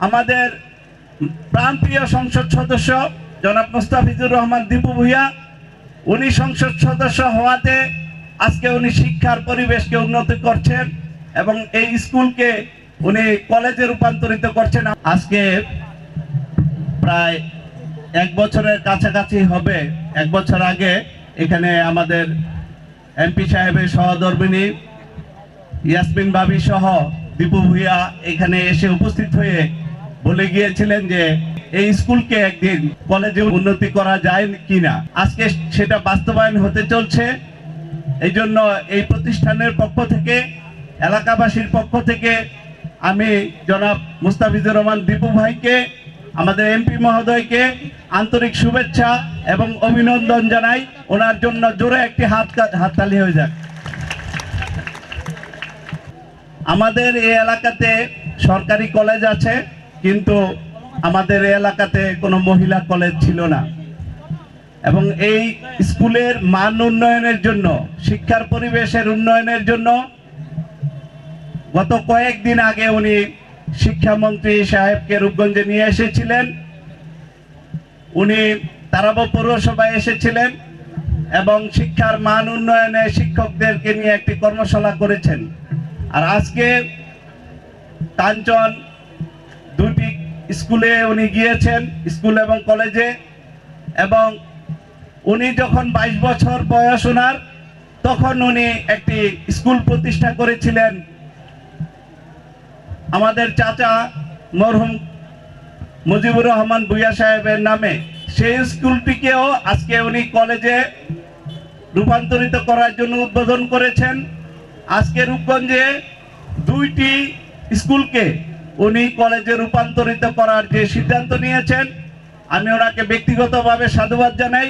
আমাদের প্রাণপ্রিয় সংসদ সদস্য জনাব মুস্তাফিজুর রহমান দীপু ভূঁইয়া, উনি সংসদ সদস্য হওয়াতে আজকে উনি শিক্ষার পরিবেশকে উন্নত করছেন এবং এই স্কুলকে উনি কলেজে রূপান্তরিত করছেন। আজকে প্রায় 1 বছরের কাছাকাছি হবে। 1 বছর আগে এখানে আমাদের এমপি সাহেবের সহধর্মিণী ইয়াসমিন ভাবি সহ দীপু ভূঁইয়া এখানে এসে উপস্থিত হয়ে বলে গিয়েছিলেন যে এই স্কুলকে একদিন কলেজে উন্নতি করা যায় কিনা। আজকে সেটা বাস্তবায়ন হতে চলছে। এই জন্য এই প্রতিষ্ঠানের পক্ষ থেকে, এলাকাবাসীর পক্ষ থেকে আমি জনাব মুস্তাফিজুর রহমান দীপু ভাইকে, আমাদের এমপি মহোদয়কে আন্তরিক শুভেচ্ছা এবং অভিনন্দন জানাই। ওনার জন্য জোরে একটি হাততালি হয়ে যাক। আমাদের এই এলাকাতে সরকারি কলেজ আছে, কিন্তু আমাদের এই এলাকাতে কোনো মহিলা কলেজ ছিল না এবং এই স্কুলের মান উন্নয়নের জন্য, শিক্ষার পরিবেশের উন্নয়নের জন্য গত কয়েকদিন আগে উনি শিক্ষামন্ত্রী সাহেবকে রূপগঞ্জে নিয়ে এসেছিলেন। উনি তারাব পৌরসভায় এসেছিলেন এবং শিক্ষার মান উন্নয়নে শিক্ষকদেরকে নিয়ে একটি কর্মশালা করেছেন। আর আজকে কাঞ্চন 2টি স্কুলে উনি গিয়েছেন, স্কুল এবং কলেজে, এবং উনি যখন 22 বছর বয়স ওনার, তখন উনি একটি স্কুল প্রতিষ্ঠা করেছিলেন আমাদের চাচা মরহুম মুজিবুর রহমান ভূঁইয়া সাহেবের নামে। সেই স্কুলটিকেও আজকে উনি কলেজে রূপান্তরিত করার জন্য উদ্বোধন করেছেন। আজকে রূপগঞ্জে 2টি স্কুলকে উনি কলেজে রূপান্তরিত করার যে সিদ্ধান্ত নিয়েছেন, আমি ওনাকে ব্যক্তিগতভাবে সাধুবাদ জানাই।